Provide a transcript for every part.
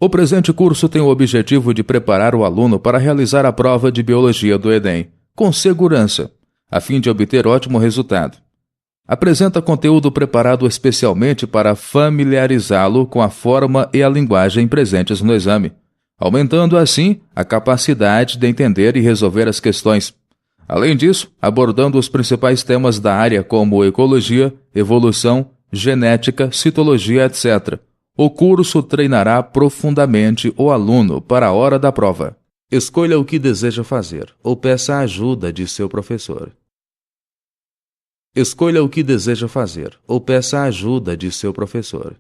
O presente curso tem o objetivo de preparar o aluno para realizar a prova de Biologia do Enem, com segurança, a fim de obter ótimo resultado. Apresenta conteúdo preparado especialmente para familiarizá-lo com a forma e a linguagem presentes no exame, aumentando assim a capacidade de entender e resolver as questões. Além disso, abordando os principais temas da área como ecologia, evolução, genética, citologia, etc. O curso treinará profundamente o aluno para a hora da prova. Escolha o que deseja fazer ou peça a ajuda de seu professor. Escolha o que deseja fazer ou peça a ajuda de seu professor.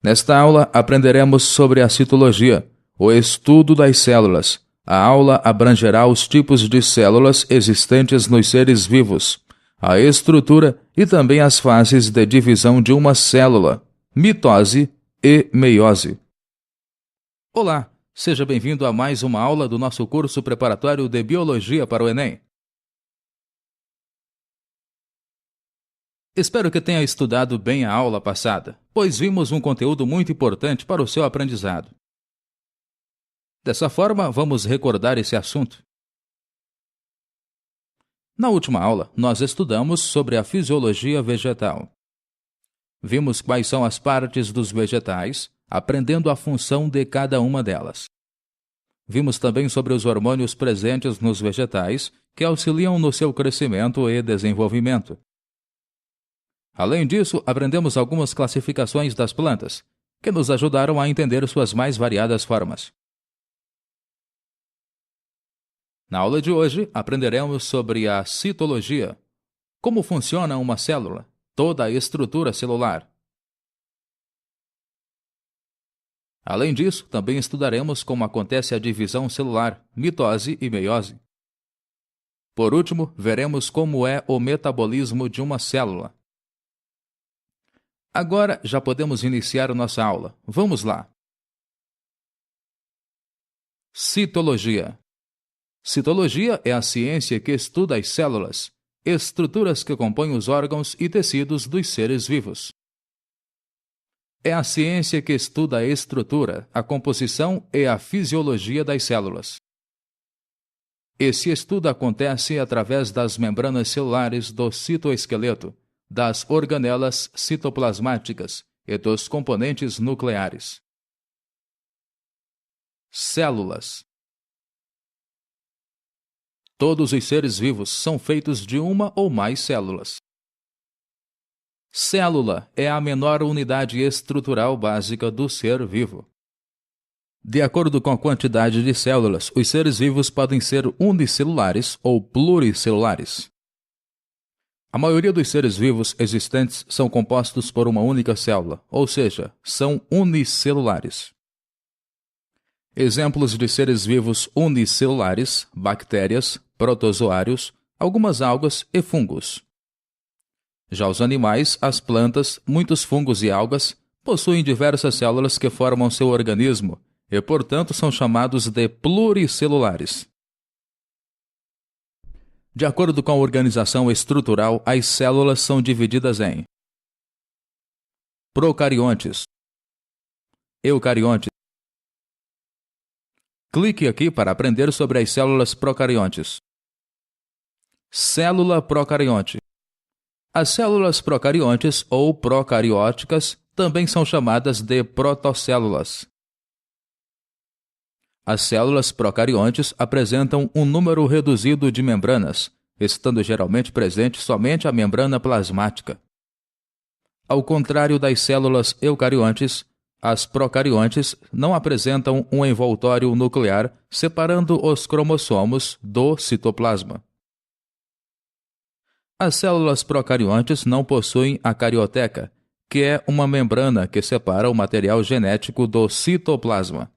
Nesta aula, aprenderemos sobre a citologia, o estudo das células. A aula abrangerá os tipos de células existentes nos seres vivos, a estrutura e também as fases de divisão de uma célula, mitose e meiose. Olá, seja bem-vindo a mais uma aula do nosso curso preparatório de Biologia para o Enem. Espero que tenha estudado bem a aula passada, pois vimos um conteúdo muito importante para o seu aprendizado. Dessa forma, vamos recordar esse assunto. Na última aula, nós estudamos sobre a fisiologia vegetal. Vimos quais são as partes dos vegetais, aprendendo a função de cada uma delas. Vimos também sobre os hormônios presentes nos vegetais, que auxiliam no seu crescimento e desenvolvimento. Além disso, aprendemos algumas classificações das plantas, que nos ajudaram a entender suas mais variadas formas. Na aula de hoje, aprenderemos sobre a citologia, como funciona uma célula, toda a estrutura celular. Além disso, também estudaremos como acontece a divisão celular, mitose e meiose. Por último, veremos como é o metabolismo de uma célula. Agora já podemos iniciar a nossa aula. Vamos lá! Citologia. Citologia é a ciência que estuda as células, estruturas que compõem os órgãos e tecidos dos seres vivos. É a ciência que estuda a estrutura, a composição e a fisiologia das células. Esse estudo acontece através das membranas celulares do citoesqueleto, das organelas citoplasmáticas e dos componentes nucleares. Células. Todos os seres vivos são feitos de uma ou mais células. Célula é a menor unidade estrutural básica do ser vivo. De acordo com a quantidade de células, os seres vivos podem ser unicelulares ou pluricelulares. A maioria dos seres vivos existentes são compostos por uma única célula, ou seja, são unicelulares. Exemplos de seres vivos unicelulares: bactérias, protozoários, algumas algas e fungos. Já os animais, as plantas, muitos fungos e algas possuem diversas células que formam seu organismo e, portanto, são chamados de pluricelulares. De acordo com a organização estrutural, as células são divididas em procariontes, eucariontes. Clique aqui para aprender sobre as células procariontes. Célula procarionte. As células procariontes ou procarióticas também são chamadas de protocélulas. As células procariontes apresentam um número reduzido de membranas, estando geralmente presente somente a membrana plasmática. Ao contrário das células eucariontes, as procariontes não apresentam um envoltório nuclear separando os cromossomos do citoplasma. As células procariontes não possuem a carioteca, que é uma membrana que separa o material genético do citoplasma.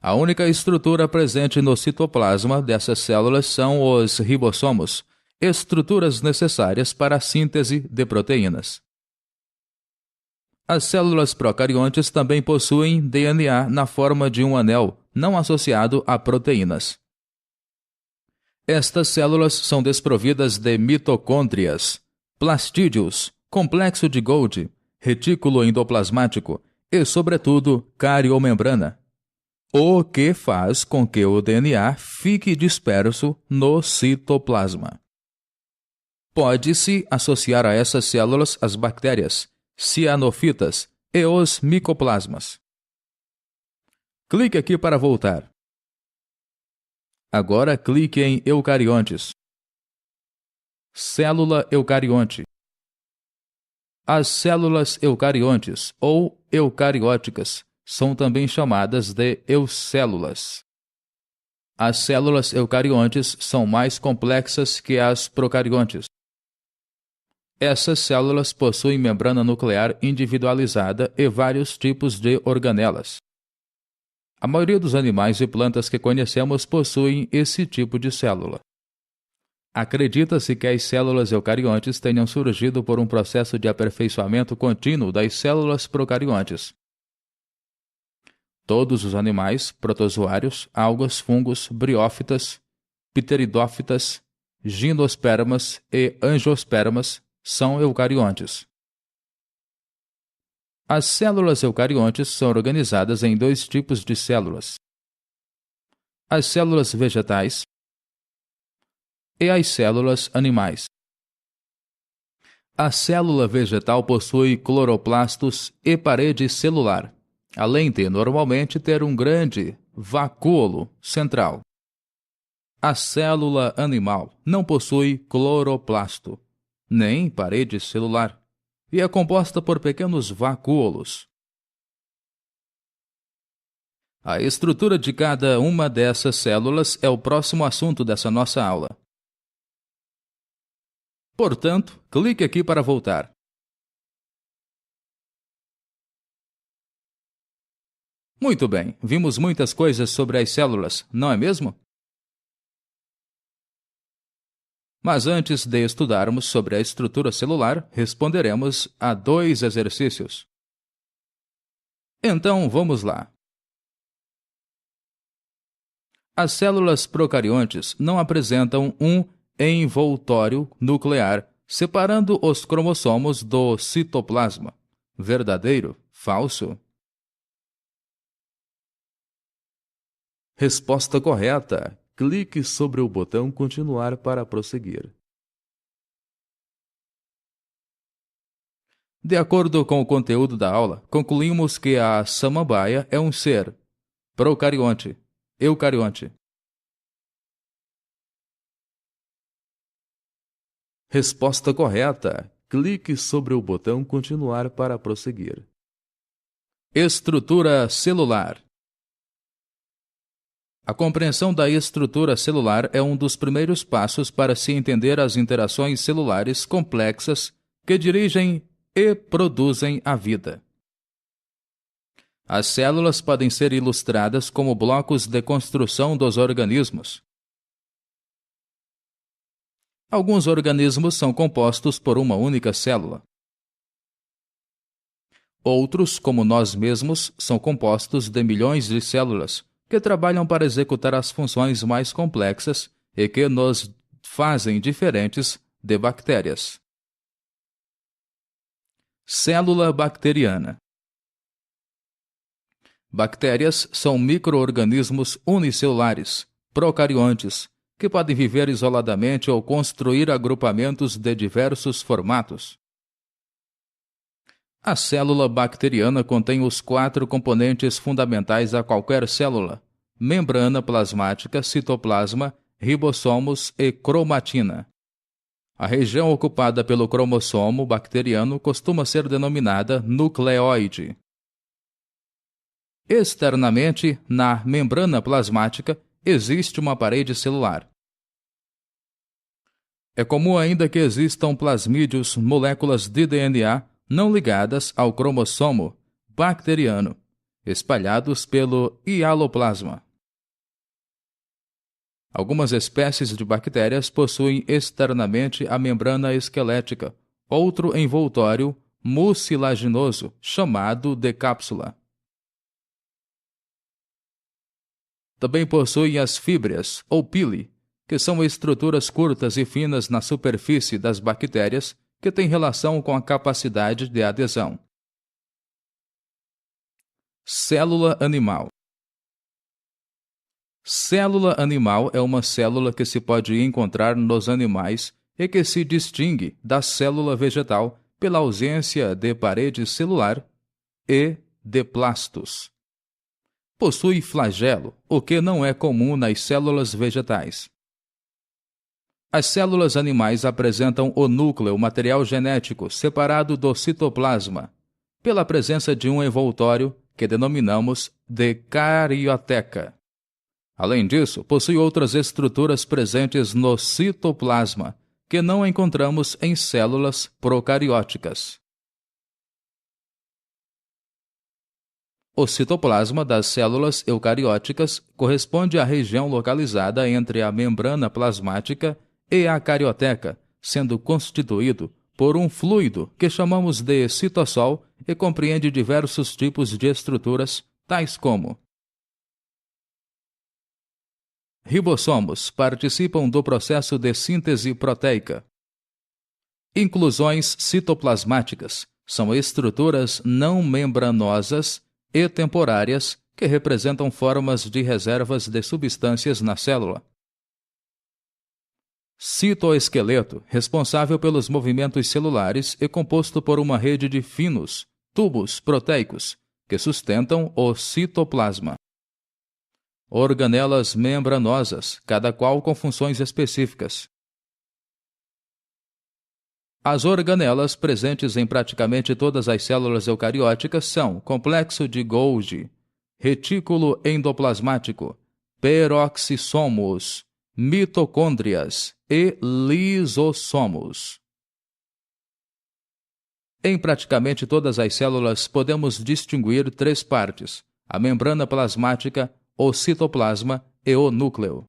A única estrutura presente no citoplasma dessas células são os ribossomos, estruturas necessárias para a síntese de proteínas. As células procariontes também possuem DNA na forma de um anel, não associado a proteínas. Estas células são desprovidas de mitocôndrias, plastídeos, complexo de Golgi, retículo endoplasmático, e, sobretudo, cariomembrana, o que faz com que o DNA fique disperso no citoplasma. Pode-se associar a essas células as bactérias, cianofitas e os micoplasmas. Clique aqui para voltar. Agora clique em eucariontes. Célula eucarionte. As células eucariontes, ou eucarióticas, são também chamadas de eucélulas. As células eucariontes são mais complexas que as procariontes. Essas células possuem membrana nuclear individualizada e vários tipos de organelas. A maioria dos animais e plantas que conhecemos possuem esse tipo de célula. Acredita-se que as células eucariontes tenham surgido por um processo de aperfeiçoamento contínuo das células procariontes. Todos os animais, protozoários, algas, fungos, briófitas, pteridófitas, gimnospermas e angiospermas são eucariontes. As células eucariontes são organizadas em dois tipos de células: as células vegetais e as células animais. A célula vegetal possui cloroplastos e parede celular, além de normalmente ter um grande vacúolo central. A célula animal não possui cloroplasto, nem parede celular, e é composta por pequenos vacúolos. A estrutura de cada uma dessas células é o próximo assunto dessa nossa aula. Portanto, clique aqui para voltar. Muito bem, vimos muitas coisas sobre as células, não é mesmo? Mas antes de estudarmos sobre a estrutura celular, responderemos a 2 exercícios. Então, vamos lá. As células procariontes não apresentam um envoltório nuclear separando os cromossomos do citoplasma. Verdadeiro? Falso? Resposta correta. Clique sobre o botão Continuar para prosseguir. De acordo com o conteúdo da aula, concluímos que a samambaia é um ser procarionte, eucarionte. Resposta correta. Clique sobre o botão Continuar para prosseguir. Estrutura celular. A compreensão da estrutura celular é um dos primeiros passos para se entender as interações celulares complexas que dirigem e produzem a vida. As células podem ser ilustradas como blocos de construção dos organismos. Alguns organismos são compostos por uma única célula. Outros, como nós mesmos, são compostos de milhões de células, que trabalham para executar as funções mais complexas e que nos fazem diferentes de bactérias. Célula bacteriana. Bactérias são micro-organismos unicelulares, procariontes, que podem viver isoladamente ou construir agrupamentos de diversos formatos. A célula bacteriana contém os 4 componentes fundamentais a qualquer célula: membrana plasmática, citoplasma, ribossomos e cromatina. A região ocupada pelo cromossomo bacteriano costuma ser denominada nucleóide. Externamente, na membrana plasmática, existe uma parede celular. É comum ainda que existam plasmídeos, moléculas de DNA, não ligadas ao cromossomo bacteriano, espalhados pelo hialoplasma. Algumas espécies de bactérias possuem externamente a membrana esquelética, outro envoltório mucilaginoso, chamado de cápsula. Também possuem as fíbrias, ou pili, que são estruturas curtas e finas na superfície das bactérias que têm relação com a capacidade de adesão. Célula animal. Célula animal é uma célula que se pode encontrar nos animais e que se distingue da célula vegetal pela ausência de parede celular e de plastos. Possui flagelo, o que não é comum nas células vegetais. As células animais apresentam o núcleo, material genético, separado do citoplasma, pela presença de um envoltório que denominamos de carioteca. Além disso, possui outras estruturas presentes no citoplasma, que não encontramos em células procarióticas. O citoplasma das células eucarióticas corresponde à região localizada entre a membrana plasmática e a carioteca, sendo constituído por um fluido que chamamos de citossol e compreende diversos tipos de estruturas, tais como: ribossomos participam do processo de síntese proteica. Inclusões citoplasmáticas são estruturas não membranosas e temporárias que representam formas de reservas de substâncias na célula. Citoesqueleto, responsável pelos movimentos celulares e composto por uma rede de finos tubos proteicos que sustentam o citoplasma. Organelas membranosas, cada qual com funções específicas. As organelas presentes em praticamente todas as células eucarióticas são complexo de Golgi, retículo endoplasmático, peroxissomos, mitocôndrias e lisossomos. Em praticamente todas as células podemos distinguir três partes: a membrana plasmática, o citoplasma e o núcleo.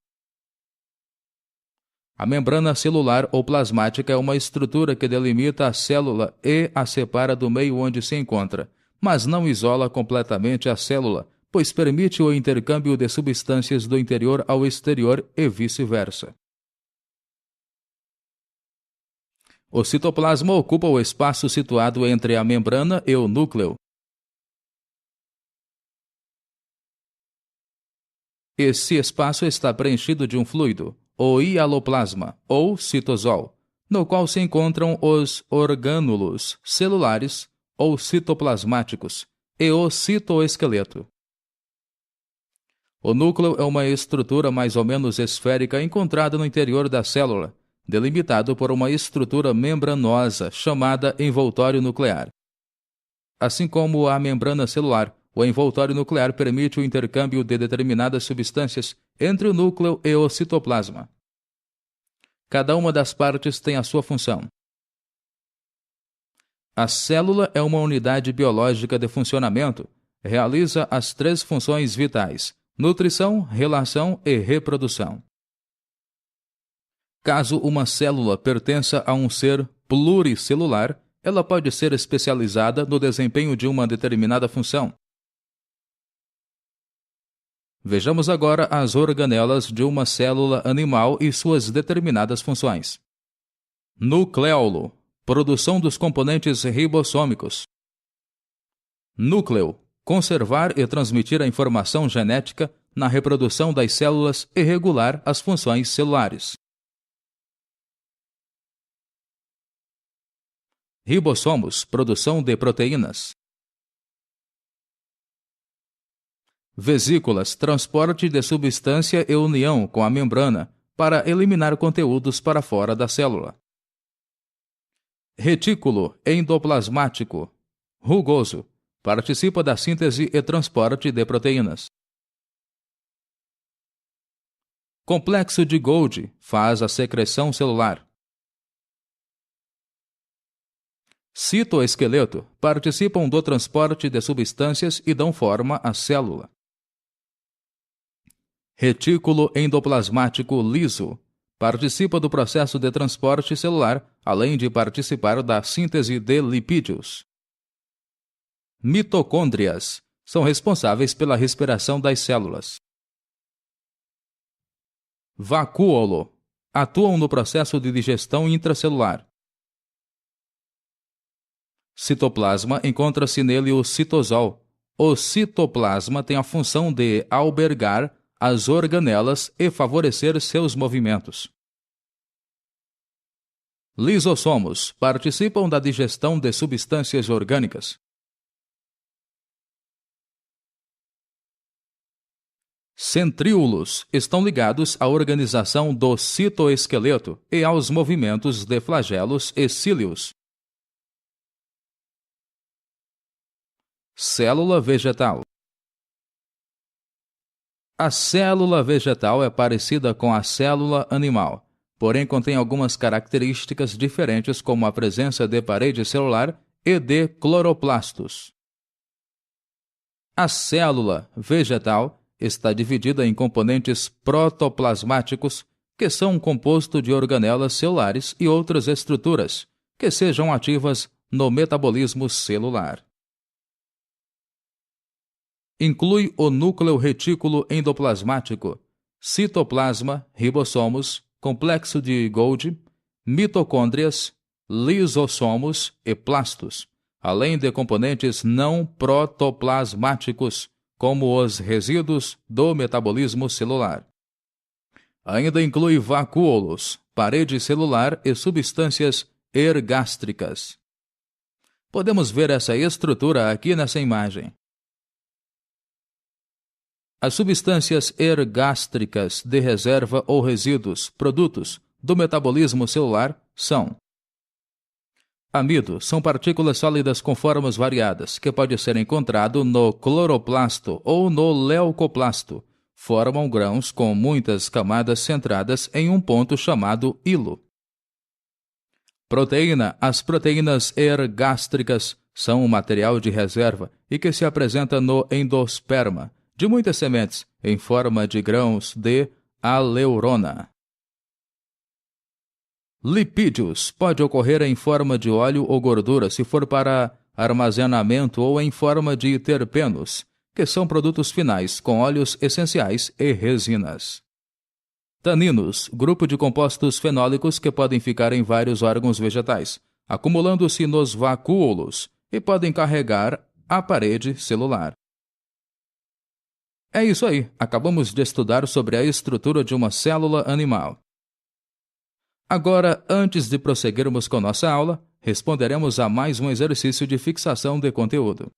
A membrana celular ou plasmática é uma estrutura que delimita a célula e a separa do meio onde se encontra, mas não isola completamente a célula, pois permite o intercâmbio de substâncias do interior ao exterior e vice-versa. O citoplasma ocupa o espaço situado entre a membrana e o núcleo. Esse espaço está preenchido de um fluido, o hialoplasma, ou citosol, no qual se encontram os orgânulos celulares ou citoplasmáticos e o citoesqueleto. O núcleo é uma estrutura mais ou menos esférica encontrada no interior da célula, delimitado por uma estrutura membranosa chamada envoltório nuclear. Assim como a membrana celular, o envoltório nuclear permite o intercâmbio de determinadas substâncias entre o núcleo e o citoplasma. Cada uma das partes tem a sua função. A célula é uma unidade biológica de funcionamento, realiza as três funções vitais: nutrição, relação e reprodução. Caso uma célula pertença a um ser pluricelular, ela pode ser especializada no desempenho de uma determinada função. Vejamos agora as organelas de uma célula animal e suas determinadas funções. Nucleolo, produção dos componentes ribossômicos. Núcleo, conservar e transmitir a informação genética na reprodução das células e regular as funções celulares. Ribossomos, produção de proteínas. Vesículas, transporte de substância e união com a membrana para eliminar conteúdos para fora da célula. Retículo endoplasmático, rugoso, participa da síntese e transporte de proteínas. Complexo de Golgi, faz a secreção celular. Citoesqueleto, participam do transporte de substâncias e dão forma à célula. Retículo endoplasmático liso, participa do processo de transporte celular, além de participar da síntese de lipídios. Mitocôndrias, são responsáveis pela respiração das células. Vacúolo, atuam no processo de digestão intracelular. Citoplasma, encontra-se nele o citosol, O citoplasma tem a função de albergar as organelas e favorecer seus movimentos. Lisossomos participam da digestão de substâncias orgânicas. Centríolos estão ligados à organização do citoesqueleto e aos movimentos de flagelos e cílios. Célula vegetal. A célula vegetal é parecida com a célula animal, porém contém algumas características diferentes, como a presença de parede celular e de cloroplastos. A célula vegetal está dividida em componentes protoplasmáticos, que são um composto de organelas celulares e outras estruturas, que sejam ativas no metabolismo celular. Inclui o núcleo retículo endoplasmático, citoplasma, ribossomos, complexo de Golgi, mitocôndrias, lisossomos e plastos, além de componentes não protoplasmáticos, como os resíduos do metabolismo celular. Ainda inclui vacúolos, parede celular e substâncias ergástricas. Podemos ver essa estrutura aqui nessa imagem. As substâncias ergástricas de reserva ou resíduos, produtos do metabolismo celular, são: amido são partículas sólidas com formas variadas, que pode ser encontrado no cloroplasto ou no leucoplasto. Formam grãos com muitas camadas centradas em um ponto chamado hilo. Proteína. As proteínas ergástricas são um material de reserva e que se apresenta no endosperma de muitas sementes, em forma de grãos de aleurona. Lipídios pode ocorrer em forma de óleo ou gordura se for para armazenamento ou em forma de terpenos, que são produtos finais com óleos essenciais e resinas. Taninos, grupo de compostos fenólicos que podem ficar em vários órgãos vegetais, acumulando-se nos vacúolos e podem carregar a parede celular. É isso aí, acabamos de estudar sobre a estrutura de uma célula animal. Agora, antes de prosseguirmos com nossa aula, responderemos a mais um exercício de fixação de conteúdo.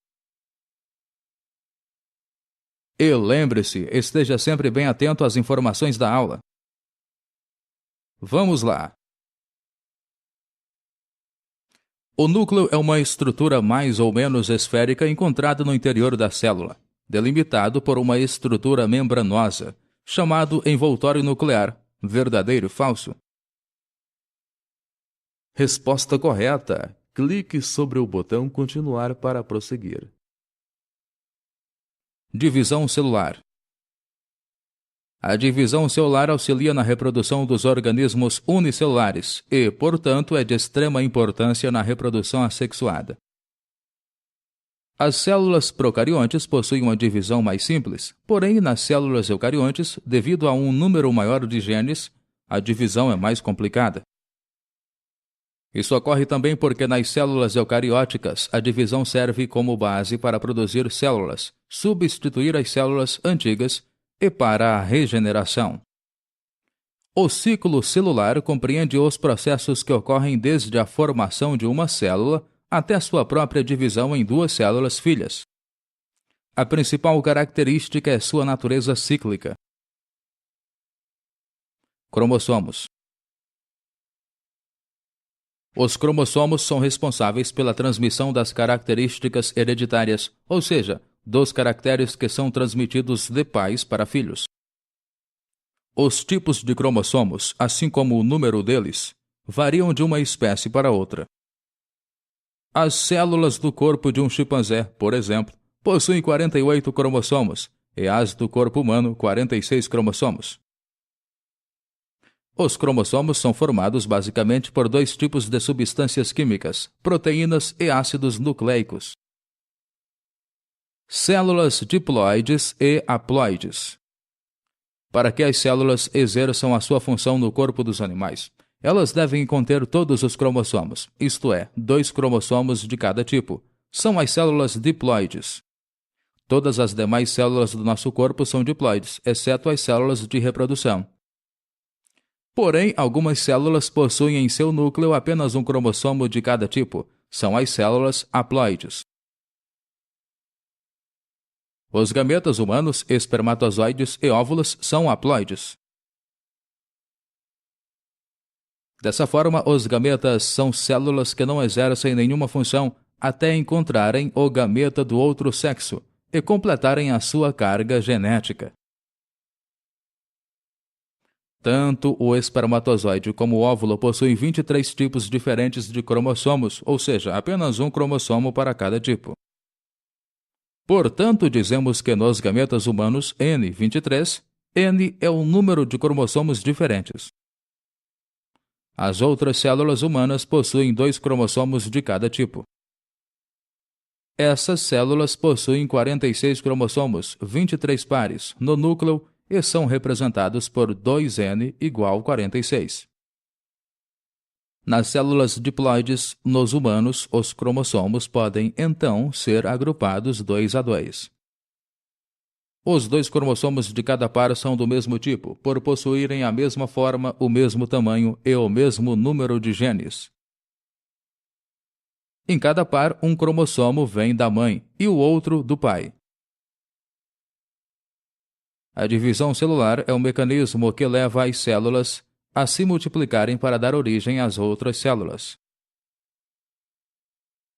E lembre-se, esteja sempre bem atento às informações da aula. Vamos lá! O núcleo é uma estrutura mais ou menos esférica encontrada no interior da célula, delimitado por uma estrutura membranosa, chamado envoltório nuclear. Verdadeiro ou falso? Resposta correta. Clique sobre o botão continuar para prosseguir. Divisão celular. A divisão celular auxilia na reprodução dos organismos unicelulares e, portanto, é de extrema importância na reprodução assexuada. As células procariontes possuem uma divisão mais simples, porém, nas células eucariontes, devido a um número maior de genes, a divisão é mais complicada. Isso ocorre também porque nas células eucarióticas a divisão serve como base para produzir células, substituir as células antigas e para a regeneração. O ciclo celular compreende os processos que ocorrem desde a formação de uma célula até sua própria divisão em duas células filhas. A principal característica é sua natureza cíclica. Cromossomos. Os cromossomos são responsáveis pela transmissão das características hereditárias, ou seja, dos caracteres que são transmitidos de pais para filhos. Os tipos de cromossomos, assim como o número deles, variam de uma espécie para outra. As células do corpo de um chimpanzé, por exemplo, possuem 48 cromossomos, e as do corpo humano 46 cromossomos. Os cromossomos são formados basicamente por dois tipos de substâncias químicas, proteínas e ácidos nucleicos. Células diploides e haploides. Para que as células exerçam a sua função no corpo dos animais, elas devem conter todos os cromossomos, isto é, 2 cromossomos de cada tipo. São as células diploides. Todas as demais células do nosso corpo são diploides, exceto as células de reprodução. Porém, algumas células possuem em seu núcleo apenas um cromossomo de cada tipo. São as células haploides. Os gametas humanos, espermatozoides e óvulos são haploides. Dessa forma, os gametas são células que não exercem nenhuma função até encontrarem o gameta do outro sexo e completarem a sua carga genética. Tanto o espermatozoide como o óvulo possuem 23 tipos diferentes de cromossomos, ou seja, apenas um cromossomo para cada tipo. Portanto, dizemos que nos gametas humanos N23, N é o número de cromossomos diferentes. As outras células humanas possuem 2 cromossomos de cada tipo. Essas células possuem 46 cromossomos, 23 pares, no núcleo e são representados por 2N igual 46. Nas células diploides, nos humanos, os cromossomos podem, então, ser agrupados 2 a 2. Os 2 cromossomos de cada par são do mesmo tipo, por possuírem a mesma forma, o mesmo tamanho e o mesmo número de genes. Em cada par, um cromossomo vem da mãe e o outro do pai. A divisão celular é um mecanismo que leva as células a se multiplicarem para dar origem às outras células.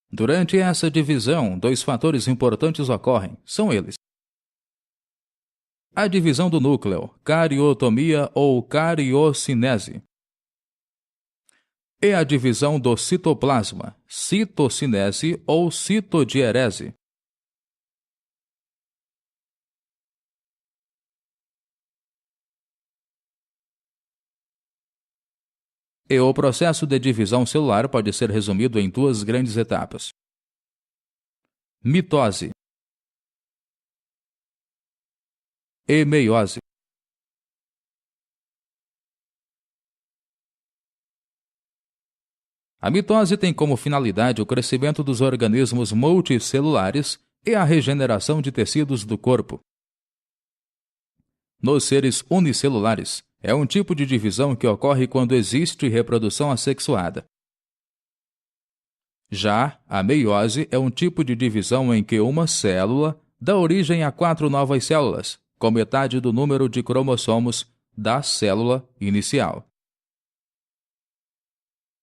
Durante essa divisão, 2 fatores importantes ocorrem. São eles: a divisão do núcleo, cariotomia ou cariocinese, e a divisão do citoplasma, citocinese ou citodiérese. E o processo de divisão celular pode ser resumido em 2 grandes etapas: mitose e meiose. A mitose tem como finalidade o crescimento dos organismos multicelulares e a regeneração de tecidos do corpo. Nos seres unicelulares, é um tipo de divisão que ocorre quando existe reprodução assexuada. Já a meiose é um tipo de divisão em que uma célula dá origem a 4 novas células, com metade do número de cromossomos da célula inicial.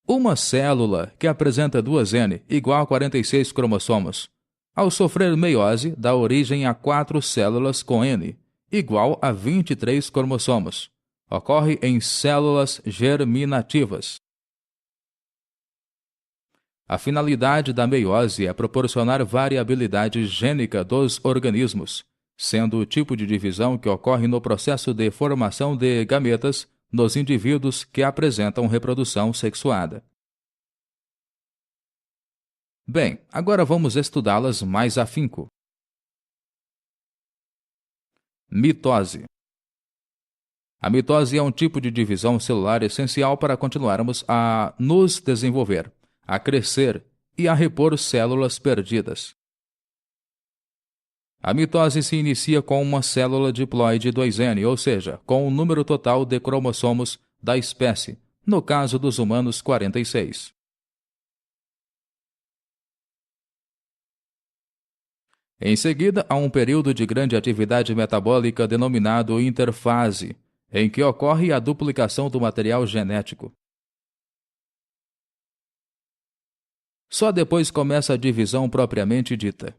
Uma célula que apresenta 2N igual a 46 cromossomos, ao sofrer meiose, dá origem a 4 células com N, igual a 23 cromossomos. Ocorre em células germinativas. A finalidade da meiose é proporcionar variabilidade gênica dos organismos, sendo o tipo de divisão que ocorre no processo de formação de gametas nos indivíduos que apresentam reprodução sexuada. Bem, agora vamos estudá-las mais afinco. Mitose. A mitose é um tipo de divisão celular essencial para continuarmos a nos desenvolver, a crescer e a repor células perdidas. A mitose se inicia com uma célula diploide 2N, ou seja, com o número total de cromossomos da espécie, no caso dos humanos 46. Em seguida, há um período de grande atividade metabólica denominado interfase, em que ocorre a duplicação do material genético. Só depois começa a divisão propriamente dita.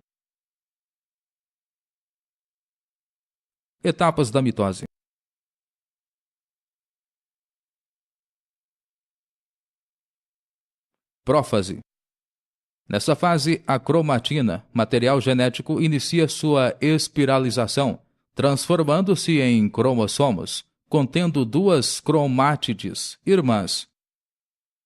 Etapas da mitose. Prófase. Nessa fase, a cromatina, material genético, inicia sua espiralização, transformando-se em cromossomos, contendo 2 cromátides irmãs.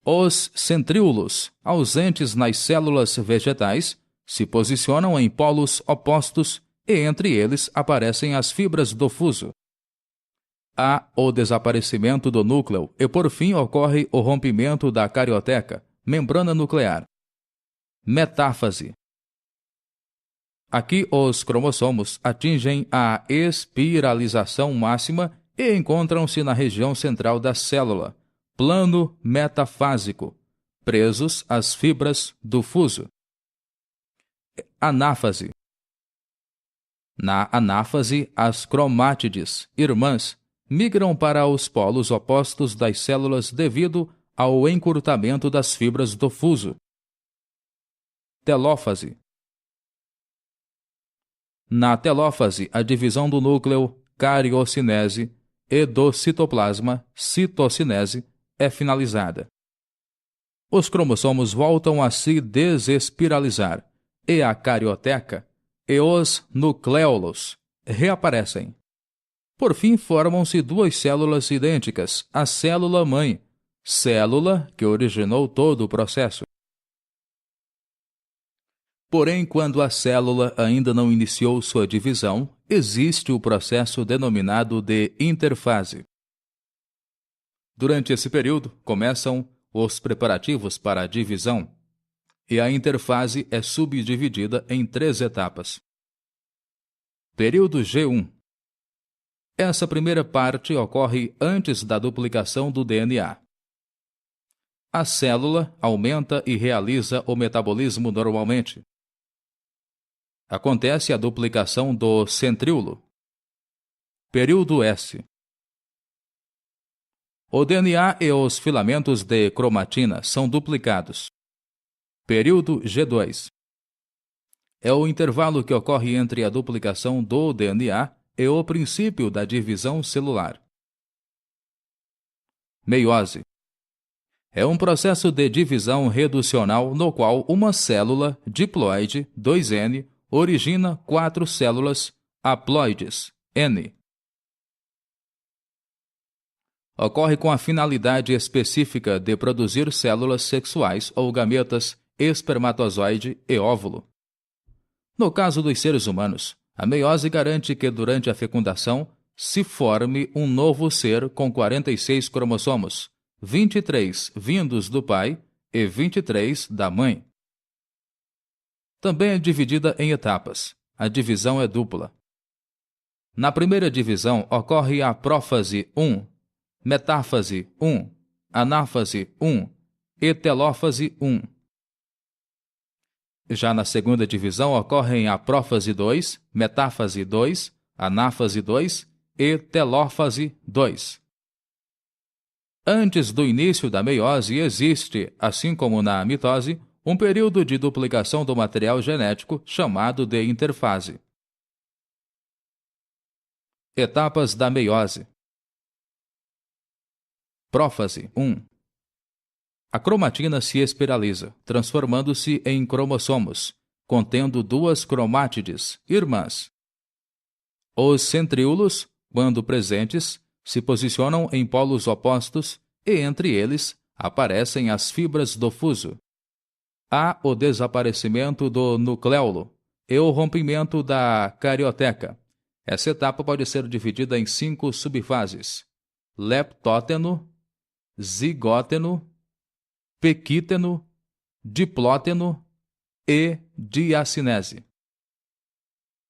Os centríolos, ausentes nas células vegetais, se posicionam em polos opostos e entre eles aparecem as fibras do fuso. Há o desaparecimento do núcleo e por fim ocorre o rompimento da carioteca, membrana nuclear. Metáfase. Aqui, os cromossomos atingem a espiralização máxima e encontram-se na região central da célula, plano metafásico, presos às fibras do fuso. Anáfase. Na anáfase, as cromátides, irmãs, migram para os polos opostos das células devido ao encurtamento das fibras do fuso. Telófase. Na telófase, a divisão do núcleo, cariocinese, e do citoplasma, citocinese, é finalizada. Os cromossomos voltam a se desespiralizar, e a carioteca e os nucléolos reaparecem. Por fim, formam-se duas células idênticas, a célula-mãe, célula que originou todo o processo. Porém, quando a célula ainda não iniciou sua divisão, existe o processo denominado de interfase. Durante esse período, começam os preparativos para a divisão, e a interfase é subdividida em 3 etapas. Período G1. Essa primeira parte ocorre antes da duplicação do DNA. A célula aumenta e realiza o metabolismo normalmente. Acontece a duplicação do centríolo. Período S. O DNA e os filamentos de cromatina são duplicados. Período G2. É o intervalo que ocorre entre a duplicação do DNA e o princípio da divisão celular. Meiose. É um processo de divisão reducional no qual uma célula diploide 2N origina 4 células haploides, N. Ocorre com a finalidade específica de produzir células sexuais ou gametas, espermatozoide e óvulo. No caso dos seres humanos, a meiose garante que durante a fecundação se forme um novo ser com 46 cromossomos, 23 vindos do pai e 23 da mãe. Também é dividida em etapas. A divisão é dupla. Na primeira divisão ocorre a prófase 1, metáfase 1, anáfase 1 e telófase 1. Já na segunda divisão ocorrem a prófase 2, metáfase 2, anáfase 2 e telófase 2. Antes do início da meiose existe, assim como na mitose, um período de duplicação do material genético chamado de interfase. Etapas da meiose. Prófase 1. A cromatina se espiraliza, transformando-se em cromossomos, contendo 2 cromátides, irmãs. Os centríolos, quando presentes, se posicionam em polos opostos e entre eles aparecem as fibras do fuso. Há o desaparecimento do nucléolo e o rompimento da carioteca. Essa etapa pode ser dividida em 5 subfases: leptóteno, zigóteno, pequíteno, diplóteno e diacinese.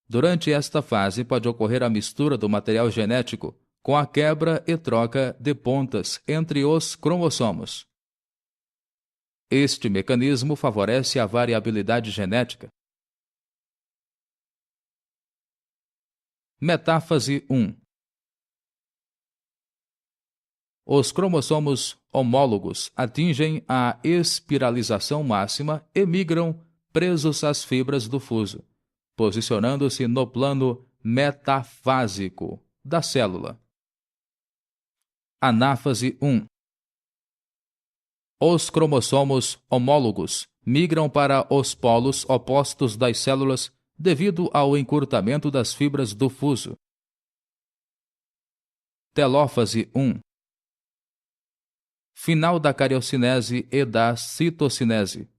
Durante esta fase pode ocorrer a mistura do material genético com a quebra e troca de pontas entre os cromossomos. Este mecanismo favorece a variabilidade genética. Metáfase 1. Os cromossomos homólogos atingem a espiralização máxima e migram presos às fibras do fuso, posicionando-se no plano metafásico da célula. Anáfase 1. Os cromossomos homólogos migram para os polos opostos das células devido ao encurtamento das fibras do fuso. Telófase 1. Final da cariocinese e da citocinese.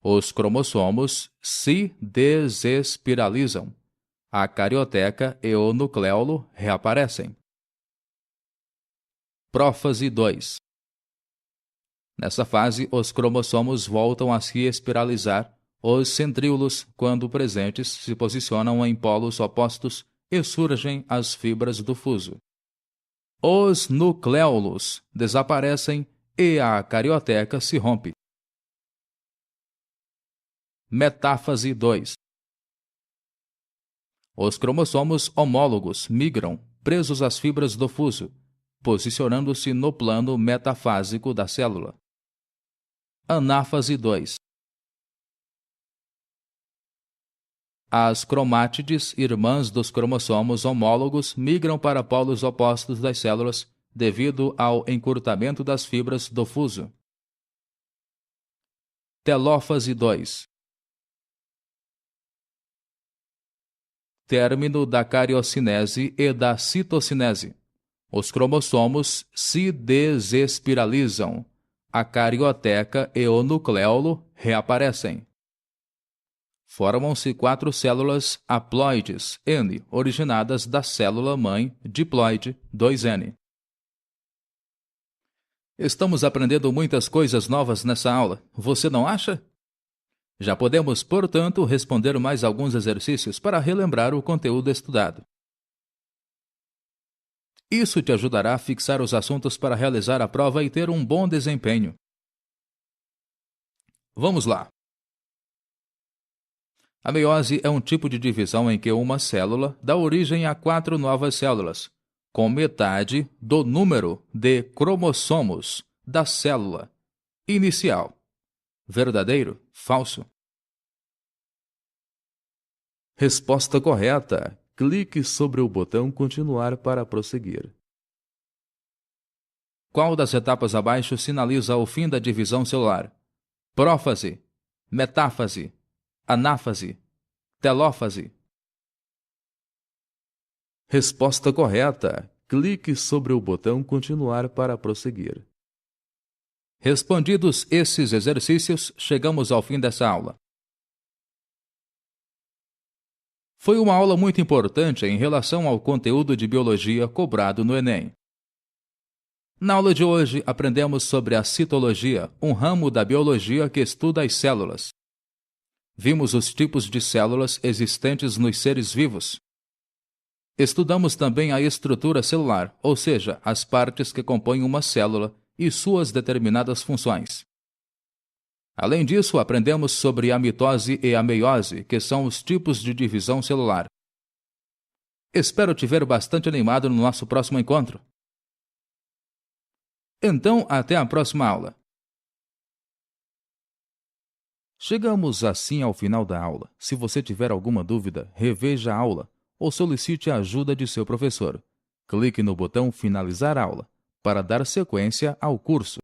Os cromossomos se desespiralizam. A carioteca e o nucléolo reaparecem. Prófase 2. Nessa fase, os cromossomos voltam a se espiralizar, Os centríolos, quando presentes, se posicionam em polos opostos e surgem as fibras do fuso. Os nucléolos desaparecem e a carioteca se rompe. Metáfase 2. Os cromossomos homólogos migram, presos às fibras do fuso, posicionando-se no plano metafásico da célula. Anáfase 2. As cromátides, irmãs dos cromossomos homólogos, migram para polos opostos das células devido ao encurtamento das fibras do fuso. Telófase 2. Término da cariocinese e da citocinese. Os cromossomos se desespiralizam. A carioteca e o nucléolo reaparecem. Formam-se 4 células haploides N, originadas da célula-mãe diploide 2N. Estamos aprendendo muitas coisas novas nessa aula, você não acha? Já podemos, portanto, responder mais alguns exercícios para relembrar o conteúdo estudado. Isso te ajudará a fixar os assuntos para realizar a prova e ter um bom desempenho. Vamos lá! A meiose é um tipo de divisão em que uma célula dá origem a 4 novas células, com metade do número de cromossomos da célula inicial. Verdadeiro? Falso? Resposta correta. Clique sobre o botão Continuar para prosseguir. Qual das etapas abaixo sinaliza o fim da divisão celular? Prófase, metáfase, anáfase, telófase. Resposta correta. Clique sobre o botão Continuar para prosseguir. Respondidos esses exercícios, chegamos ao fim dessa aula. Foi uma aula muito importante em relação ao conteúdo de biologia cobrado no Enem. Na aula de hoje, aprendemos sobre a citologia, um ramo da biologia que estuda as células. Vimos os tipos de células existentes nos seres vivos. Estudamos também a estrutura celular, ou seja, as partes que compõem uma célula e suas determinadas funções. Além disso, aprendemos sobre a mitose e a meiose, que são os tipos de divisão celular. Espero te ver bastante animado no nosso próximo encontro. Então, até a próxima aula. Chegamos assim ao final da aula. Se você tiver alguma dúvida, reveja a aula ou solicite a ajuda de seu professor. Clique no botão Finalizar aula para dar sequência ao curso.